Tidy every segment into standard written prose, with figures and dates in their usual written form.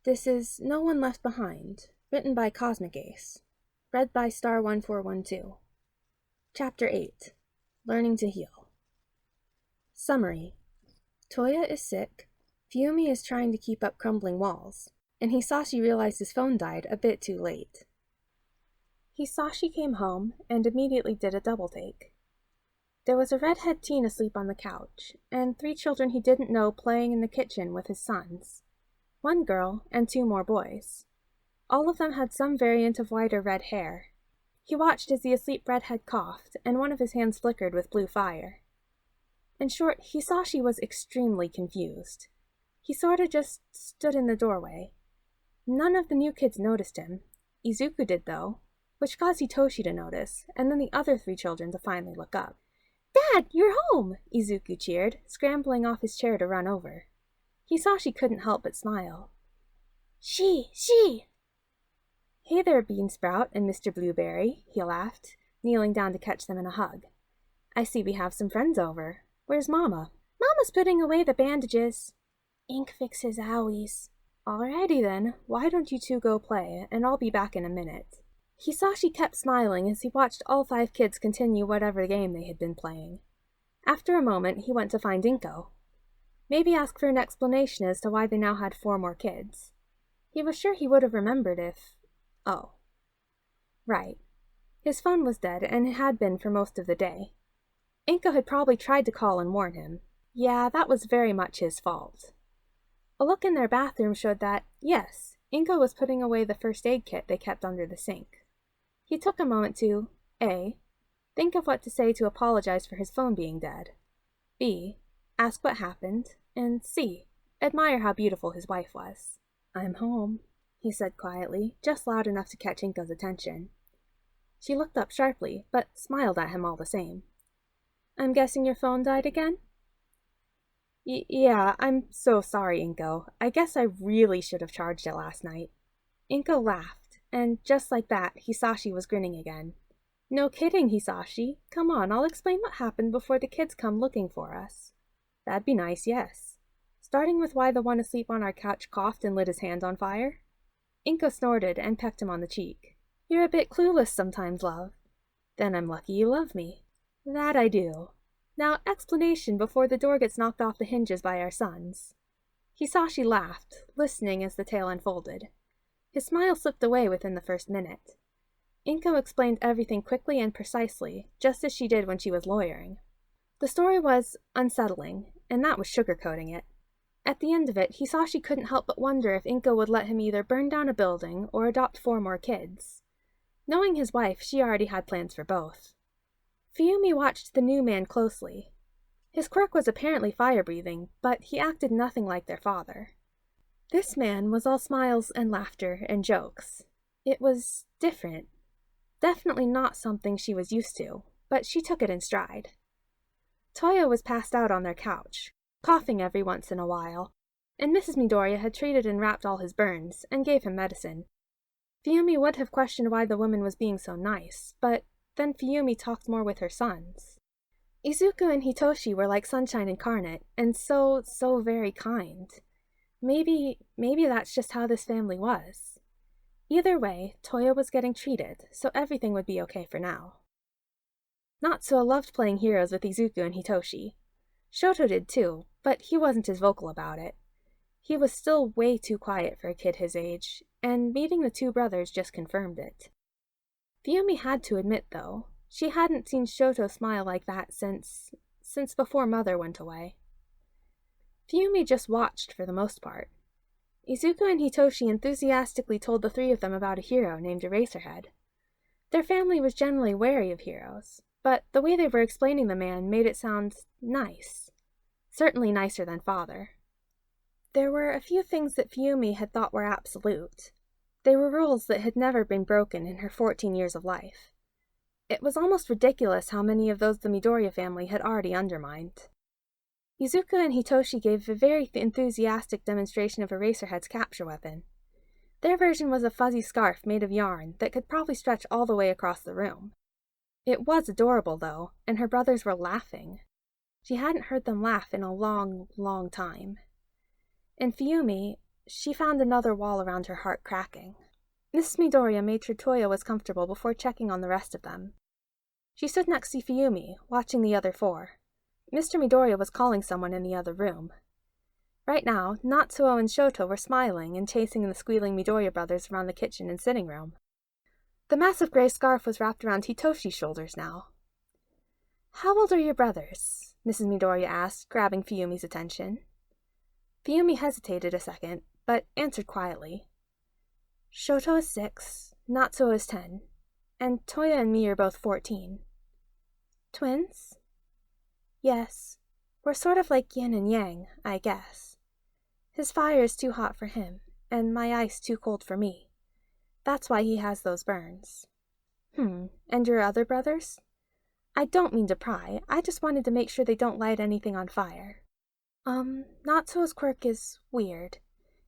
This is No One Left Behind, written by CosmicAce, read by Star1412. Chapter 8, Learning to Heal. Summary. Touya is sick, Fuyumi is trying to keep up crumbling walls, and Hisashi realized his phone died a bit too late. Hisashi came home and immediately did a double take. There was a redhead teen asleep on the couch, and 3 children he didn't know playing in the kitchen with his sons. 1 girl and 2 more boys. All of them had some variant of white or red hair. He watched as the asleep redhead coughed, and one of his hands flickered with blue fire. In short, Hisashi was extremely confused. He sorta just stood in the doorway. None of the new kids noticed him. Izuku did, though, which caused Hitoshi to notice, and then the other 3 children to finally look up. "Dad, you're home!" Izuku cheered, scrambling off his chair to run over. Hisashi couldn't help but smile. She! Hey there, Beansprout and Mr. Blueberry, he laughed, kneeling down to catch them in a hug. I see we have some friends over. Where's Mama? Mama's putting away the bandages. Ink fixes owies. Alrighty then, why don't you 2 go play, and I'll be back in a minute. Hisashi kept smiling as he watched all 5 kids continue whatever game they had been playing. After a moment, he went to find Inko. Maybe ask for an explanation as to why they now had 4 more kids. He was sure he would have remembered if... Oh. Right. His phone was dead, and it had been for most of the day. Inko had probably tried to call and warn him. Yeah, that was very much his fault. A look in their bathroom showed that, yes, Inko was putting away the first aid kit they kept under the sink. He took a moment to, A. Think of what to say to apologize for his phone being dead. B. Ask what happened, and C. Admire how beautiful his wife was. I'm home, he said quietly, just loud enough to catch Inko's attention. She looked up sharply, but smiled at him all the same. I'm guessing your phone died again? Yeah, I'm so sorry, Inko. I guess I really should have charged it last night. Inko laughed, and just like that, Hisashi was grinning again. No kidding, Hisashi. Come on, I'll explain what happened before the kids come looking for us. That'd be nice, yes. Starting with why the one asleep on our couch coughed and lit his hand on fire? Inko snorted and pecked him on the cheek. You're a bit clueless sometimes, love. Then I'm lucky you love me. That I do. Now, explanation before the door gets knocked off the hinges by our sons. Hisashi laughed, listening as the tale unfolded. His smile slipped away within the first minute. Inko explained everything quickly and precisely, just as she did when she was lawyering. The story was unsettling, and that was sugarcoating it. At the end of it, Hisashi couldn't help but wonder if Inko would let him either burn down a building or adopt 4 more kids. Knowing his wife, she already had plans for both. Fuyumi watched the new man closely. His quirk was apparently fire-breathing, but he acted nothing like their father. This man was all smiles and laughter and jokes. It was different. Definitely not something she was used to, but she took it in stride. Touya was passed out on their couch, coughing every once in a while, and Mrs. Midoriya had treated and wrapped all his burns, and gave him medicine. Fuyumi would have questioned why the woman was being so nice, but then Fuyumi talked more with her sons. Izuku and Hitoshi were like sunshine incarnate, and so very kind. Maybe that's just how this family was. Either way, Touya was getting treated, so everything would be okay for now. Natsuo loved playing heroes with Izuku and Hitoshi. Shoto did too, but he wasn't as vocal about it. He was still way too quiet for a kid his age, and meeting the 2 brothers just confirmed it. Fuyumi had to admit, though, she hadn't seen Shoto smile like that since before Mother went away. Fuyumi just watched for the most part. Izuku and Hitoshi enthusiastically told the 3 of them about a hero named Eraserhead. Their family was generally wary of heroes, but the way they were explaining the man made it sound nice. Certainly nicer than father. There were a few things that Fuyumi had thought were absolute. They were rules that had never been broken in her 14 years of life. It was almost ridiculous how many of those the Midoriya family had already undermined. Izuku and Hitoshi gave a very enthusiastic demonstration of Eraserhead's capture weapon. Their version was a fuzzy scarf made of yarn that could probably stretch all the way across the room. It was adorable, though, and her brothers were laughing. She hadn't heard them laugh in a long time. And Fuyumi, she found another wall around her heart cracking. Mrs. Midoriya made sure Touya was comfortable before checking on the rest of them. She stood next to Fuyumi, watching the other four. Mr. Midoriya was calling someone in the other room. Right now, Natsuo and Shoto were smiling and chasing the squealing Midoriya brothers around the kitchen and sitting room. The massive gray scarf was wrapped around Hitoshi's shoulders now. "How old are your brothers?" Mrs. Midoriya asked, grabbing Fuyumi's attention. Fuyumi hesitated a second, but answered quietly. "Shoto is 6, Natsuo is 10, and Touya and me are both 14. "Twins?" "Yes. We're sort of like yin and yang, I guess. His fire is too hot for him, and my ice too cold for me. That's why he has those burns." And your other brothers?" "I don't mean to pry, I just wanted to make sure they don't light anything on fire." Natsuo's quirk is weird.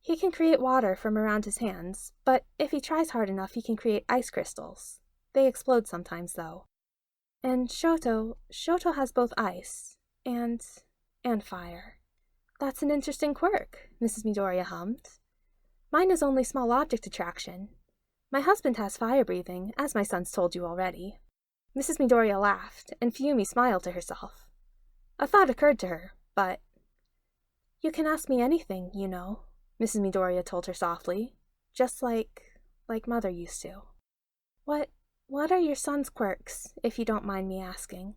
He can create water from around his hands, but if he tries hard enough he can create ice crystals. They explode sometimes, though. And Shoto has both ice and fire." "That's an interesting quirk," Mrs. Midoriya hummed. "Mine is only small object attraction. My husband has fire breathing, as my sons told you already." Mrs. Midoriya laughed, and Fuyumi smiled to herself. A thought occurred to her, but... "You can ask me anything, you know," Mrs. Midoriya told her softly, just like Mother used to. What are your son's quirks, if you don't mind me asking?"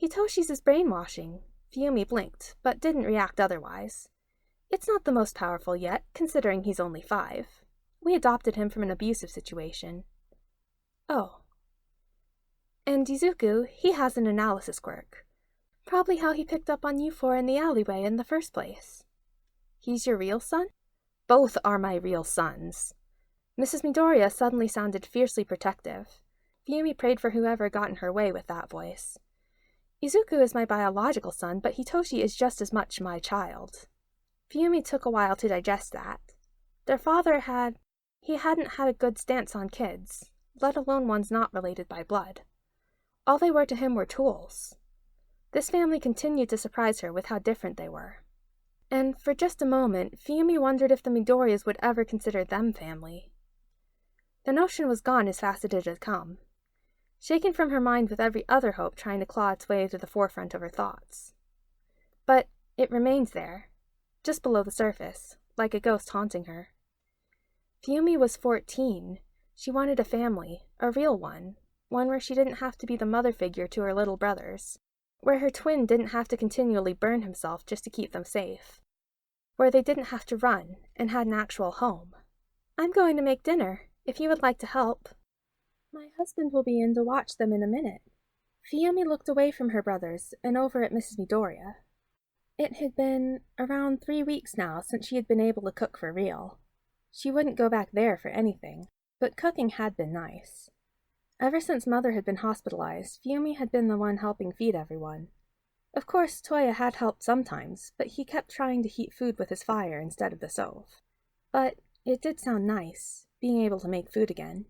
"Hitoshi's is brainwashing." Fuyumi blinked, but didn't react otherwise. "It's not the most powerful yet, considering he's only 5. We adopted him from an abusive situation." "Oh." "And Izuku, he has an analysis quirk. Probably how he picked up on you four in the alleyway in the first place." "He's your real son?" "Both are my real sons." Mrs. Midoriya suddenly sounded fiercely protective. Fuyumi prayed for whoever got in her way with that voice. "Izuku is my biological son, but Hitoshi is just as much my child." Fuyumi took a while to digest that. Their father hadn't had a good stance on kids, let alone ones not related by blood. All they were to him were tools. This family continued to surprise her with how different they were. And for just a moment, Fuyumi wondered if the Midoriyas would ever consider them family. The notion was gone as fast as it had come, shaken from her mind with every other hope trying to claw its way to the forefront of her thoughts. But it remained there, just below the surface, like a ghost haunting her. Fuyumi was 14. She wanted a family, a real one where she didn't have to be the mother figure to her little brothers, where her twin didn't have to continually burn himself just to keep them safe, where they didn't have to run and had an actual home. "I'm going to make dinner, if you would like to help. My husband will be in to watch them in a minute." Fuyumi looked away from her brothers and over at Mrs. Midoriya. It had been around 3 weeks now since she had been able to cook for real. She wouldn't go back there for anything, but cooking had been nice. Ever since Mother had been hospitalized, Fuyumi had been the one helping feed everyone. Of course, Touya had helped sometimes, but he kept trying to heat food with his fire instead of the stove. But it did sound nice, being able to make food again.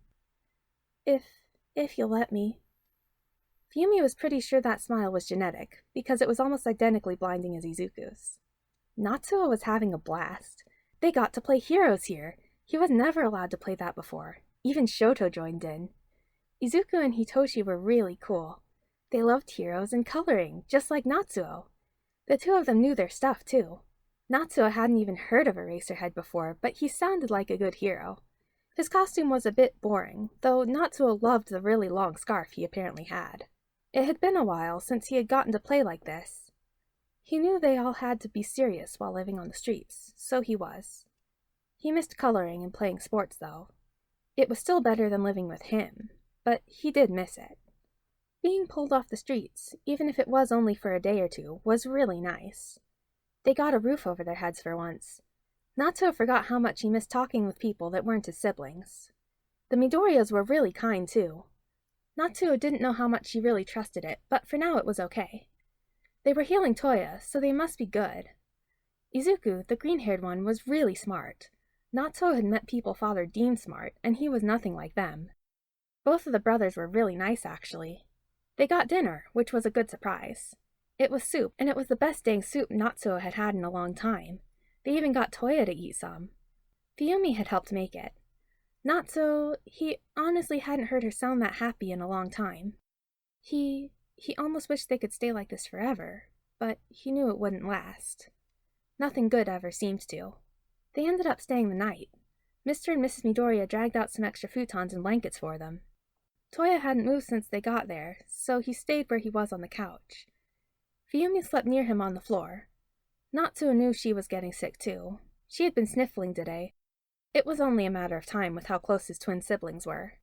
If you'll let me." Fuyumi was pretty sure that smile was genetic, because it was almost identically blinding as Izuku's. Natsuo was having a blast. They got to play heroes here. He was never allowed to play that before. Even Shoto joined in. Izuku and Hitoshi were really cool. They loved heroes and coloring, just like Natsuo. The two of them knew their stuff, too. Natsuo hadn't even heard of Eraserhead before, but he sounded like a good hero. His costume was a bit boring, though Natsuo loved the really long scarf he apparently had. It had been a while since he had gotten to play like this. He knew they all had to be serious while living on the streets, so he was. He missed coloring and playing sports, though. It was still better than living with him, but he did miss it. Being pulled off the streets, even if it was only for a day or two, was really nice. They got a roof over their heads for once. Natsuo forgot how much he missed talking with people that weren't his siblings. The Midoriyas were really kind, too. Natsuo didn't know how much she really trusted it, but for now it was okay. They were healing Touya, so they must be good. Izuku, the green-haired one, was really smart. Natsuo had met people Father deemed smart, and he was nothing like them. Both of the brothers were really nice, actually. They got dinner, which was a good surprise. It was soup, and it was the best dang soup Natsuo had had in a long time. They even got Touya to eat some. Fuyumi had helped make it. Natsuo, he honestly hadn't heard her sound that happy in a long time. He almost wished they could stay like this forever, but he knew it wouldn't last. Nothing good ever seemed to. They ended up staying the night. Mr. and Mrs. Midoriya dragged out some extra futons and blankets for them. Touya hadn't moved since they got there, so he stayed where he was on the couch. Fuyumi slept near him on the floor. Natsuo knew she was getting sick too. She had been sniffling today. It was only a matter of time with how close his twin siblings were.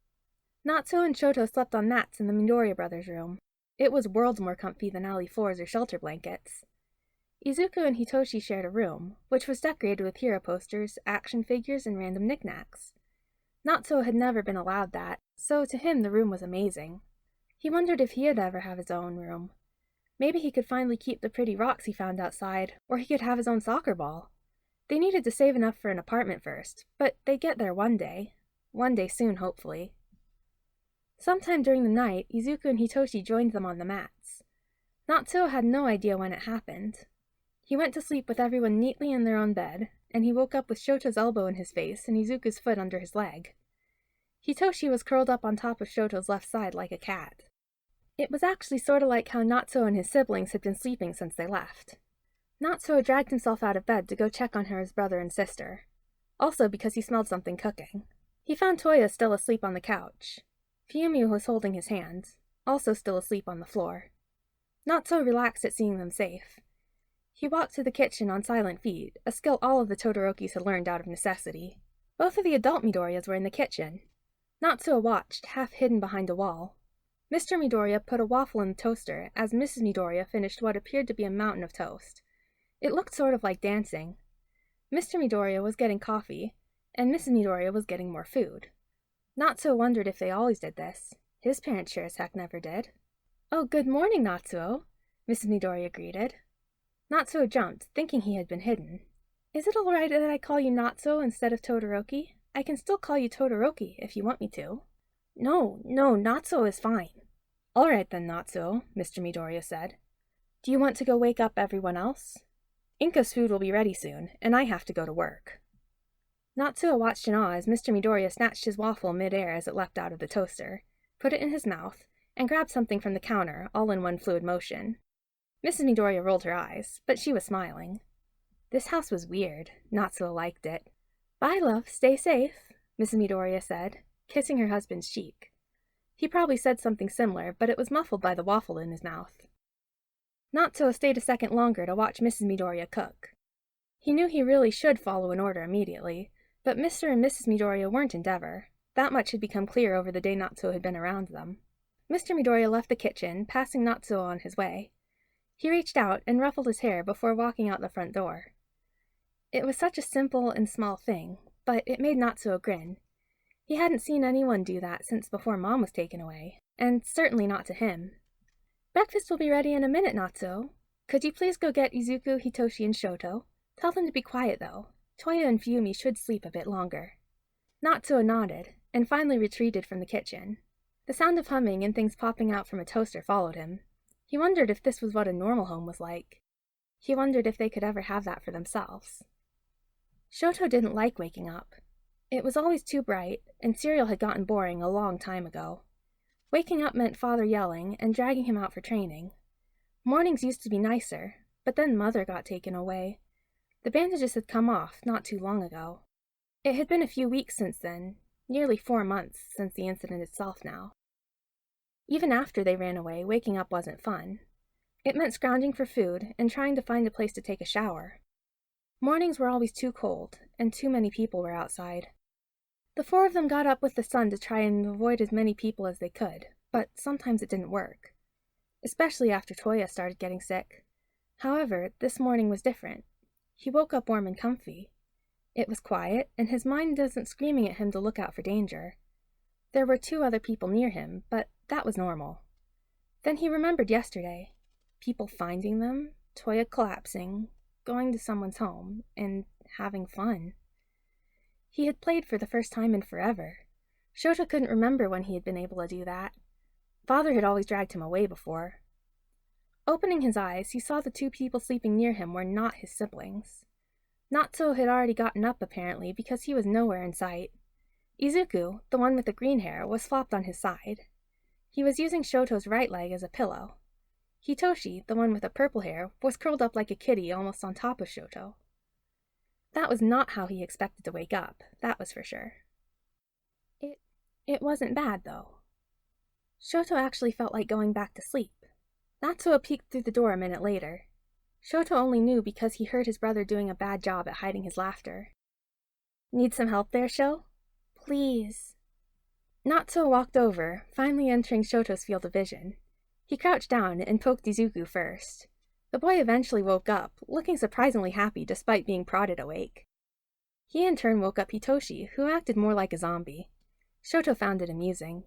Natsuo and Shoto slept on mats in the Midoriya brothers' room. It was worlds more comfy than alley floors or shelter blankets. Izuku and Hitoshi shared a room, which was decorated with hero posters, action figures, and random knickknacks. Natsuo had never been allowed that, so to him the room was amazing. He wondered if he'd ever have his own room. Maybe he could finally keep the pretty rocks he found outside, or he could have his own soccer ball. They needed to save enough for an apartment first, but they'd get there one day. One day soon, hopefully. Sometime during the night, Izuku and Hitoshi joined them on the mats. Natsuo had no idea when it happened. He went to sleep with everyone neatly in their own bed, and he woke up with Shoto's elbow in his face and Izuku's foot under his leg. Hitoshi was curled up on top of Shoto's left side like a cat. It was actually sort of like how Natsuo and his siblings had been sleeping since they left. Natsuo dragged himself out of bed to go check on her, his brother and sister. Also because he smelled something cooking. He found Touya still asleep on the couch. Fuyumi was holding his hand, also still asleep on the floor. Natsuo relaxed at seeing them safe. He walked to the kitchen on silent feet, a skill all of the Todorokis had learned out of necessity. Both of the adult Midoriyas were in the kitchen. Natsuo watched, half hidden behind a wall. Mr. Midoriya put a waffle in the toaster as Mrs. Midoriya finished what appeared to be a mountain of toast. It looked sort of like dancing. Mr. Midoriya was getting coffee, and Mrs. Midoriya was getting more food. Natsuo wondered if they always did this. His parents sure as heck never did. "Oh, good morning, Natsuo," Mrs. Midoriya greeted. Natsuo jumped, thinking he had been hidden. "Is it all right that I call you Natsuo instead of Todoroki? I can still call you Todoroki if you want me to." No, Natsuo is fine." "All right then, Natsuo," Mr. Midoriya said. "Do you want to go wake up everyone else? Inko's food will be ready soon, and I have to go to work." Natsuo watched in awe as Mr. Midoriya snatched his waffle mid-air as it leapt out of the toaster, put it in his mouth, and grabbed something from the counter, all in one fluid motion. Mrs. Midoriya rolled her eyes, but she was smiling. This house was weird. Natsuo liked it. "Bye, love. Stay safe," Mrs. Midoriya said, kissing her husband's cheek. He probably said something similar, but it was muffled by the waffle in his mouth. Natsuo stayed a second longer to watch Mrs. Midoriya cook. He knew he really should follow an order immediately, but Mr. and Mrs. Midoriya weren't Endeavor. That much had become clear over the day Natsuo had been around them. Mr. Midoriya left the kitchen, passing Natsuo on his way. He reached out and ruffled his hair before walking out the front door. It was such a simple and small thing, but it made Natsuo grin. He hadn't seen anyone do that since before Mom was taken away, and certainly not to him. "Breakfast will be ready in a minute, Natsuo. Could you please go get Izuku, Hitoshi, and Shoto? Tell them to be quiet, though. Touya and Fumi should sleep a bit longer." Natsuo nodded, and finally retreated from the kitchen. The sound of humming and things popping out from a toaster followed him. He wondered if this was what a normal home was like. He wondered if they could ever have that for themselves. Shoto didn't like waking up. It was always too bright, and cereal had gotten boring a long time ago. Waking up meant father yelling and dragging him out for training. Mornings used to be nicer, but then Mother got taken away. The bandages had come off not too long ago. It had been a few weeks since then, nearly 4 months since the incident itself now. Even after they ran away, waking up wasn't fun. It meant scrounging for food and trying to find a place to take a shower. Mornings were always too cold, and too many people were outside. The 4 of them got up with the sun to try and avoid as many people as they could, but sometimes it didn't work. Especially after Touya started getting sick. However, this morning was different. He woke up warm and comfy. It was quiet, and his mind wasn't screaming at him to look out for danger. There were 2 other people near him, but that was normal. Then he remembered yesterday. People finding them, Touya collapsing, going to someone's home, and having fun. He had played for the first time in forever. Shoto couldn't remember when he had been able to do that. Father had always dragged him away before. Opening his eyes, he saw the 2 people sleeping near him were not his siblings. Natsuo had already gotten up apparently because he was nowhere in sight. Izuku, the one with the green hair, was flopped on his side. He was using Shoto's right leg as a pillow. Hitoshi, the one with the purple hair, was curled up like a kitty almost on top of Shoto. That was not how he expected to wake up, that was for sure. It wasn't bad, though. Shoto actually felt like going back to sleep. Natsuo peeked through the door a minute later. Shoto only knew because he heard his brother doing a bad job at hiding his laughter. Need some help there, Sho? Please. Natsuo walked over, finally entering Shoto's field of vision. He crouched down and poked Izuku first. The boy eventually woke up, looking surprisingly happy despite being prodded awake. He in turn woke up Hitoshi, who acted more like a zombie. Shoto found it amusing.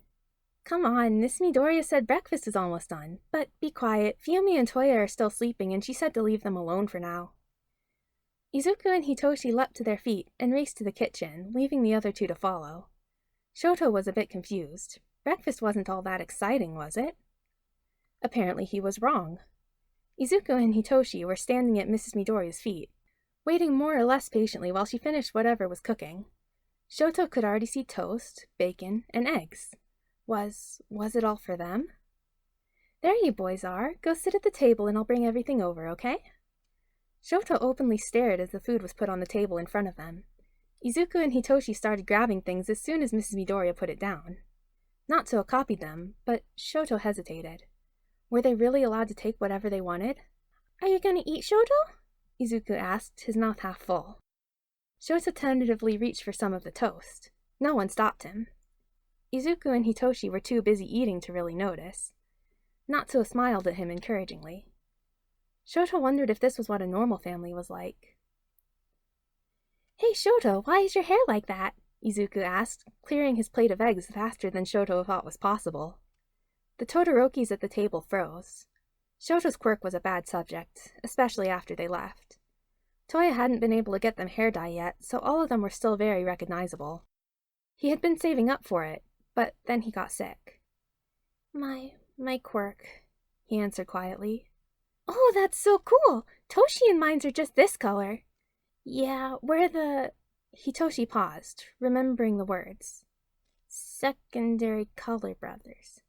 Come on, Miss Midoriya said breakfast is almost done. But be quiet, Fuyumi and Touya are still sleeping and she said to leave them alone for now. Izuku and Hitoshi leapt to their feet and raced to the kitchen, leaving the other two to follow. Shoto was a bit confused. Breakfast wasn't all that exciting, was it? Apparently he was wrong. Izuku and Hitoshi were standing at Mrs. Midoriya's feet, waiting more or less patiently while she finished whatever was cooking. Shoto could already see toast, bacon, and eggs. Was it all for them? There you boys are. Go sit at the table and I'll bring everything over, okay? Shoto openly stared as the food was put on the table in front of them. Izuku and Hitoshi started grabbing things as soon as Mrs. Midoriya put it down. Natsuo copied them, but Shoto hesitated. Were they really allowed to take whatever they wanted? Are you going to eat, Shoto? Izuku asked, his mouth half full. Shoto tentatively reached for some of the toast. No one stopped him. Izuku and Hitoshi were too busy eating to really notice. Natsuo smiled at him encouragingly. Shoto wondered if this was what a normal family was like. Hey Shoto, why is your hair like that? Izuku asked, clearing his plate of eggs faster than Shoto thought was possible. The Todorokis at the table froze. Shoto's quirk was a bad subject, especially after they left. Touya hadn't been able to get them hair dye yet, so all of them were still very recognizable. He had been saving up for it, but then he got sick. My quirk, he answered quietly. Oh, that's so cool! Toshi and mine are just this color. Yeah, we're the... Hitoshi paused, remembering the words. Secondary color brothers.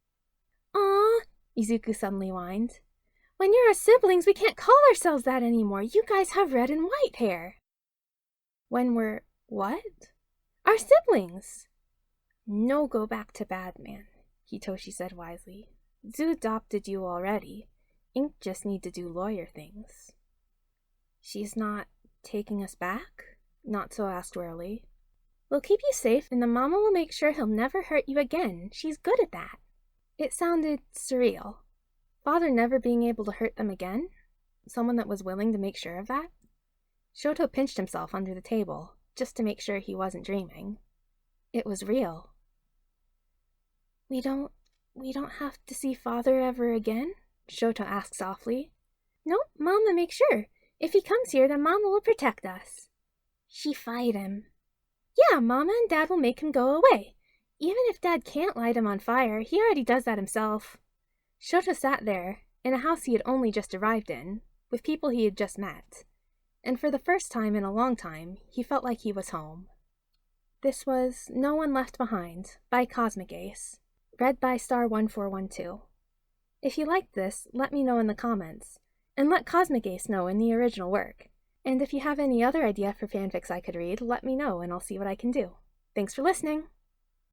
Aw, Izuku suddenly whined. When you're our siblings, we can't call ourselves that anymore. You guys have red and white hair. When we're... what? Our siblings. No go back to bad man, Hitoshi said wisely. Zoo adopted you already. Ink just need to do lawyer things. She's not taking us back? Natsuo asked warily. We'll keep you safe and the mama will make sure he'll never hurt you again. She's good at that. It sounded surreal. Father never being able to hurt them again? Someone that was willing to make sure of that? Shoto pinched himself under the table, just to make sure he wasn't dreaming. It was real. We don't have to see Father ever again? Shoto asked softly. Nope, Mama makes sure. If he comes here, then Mama will protect us. She fight him. Yeah, Mama and Dad will make him go away. Even if Dad can't light him on fire, he already does that himself. Shoto sat there, in a house he had only just arrived in, with people he had just met. And for the first time in a long time, he felt like he was home. This was No One Left Behind by CosmicAce, read by Star1412. If you liked this, let me know in the comments, and let CosmicAce know in the original work. And if you have any other idea for fanfics I could read, let me know and I'll see what I can do. Thanks for listening!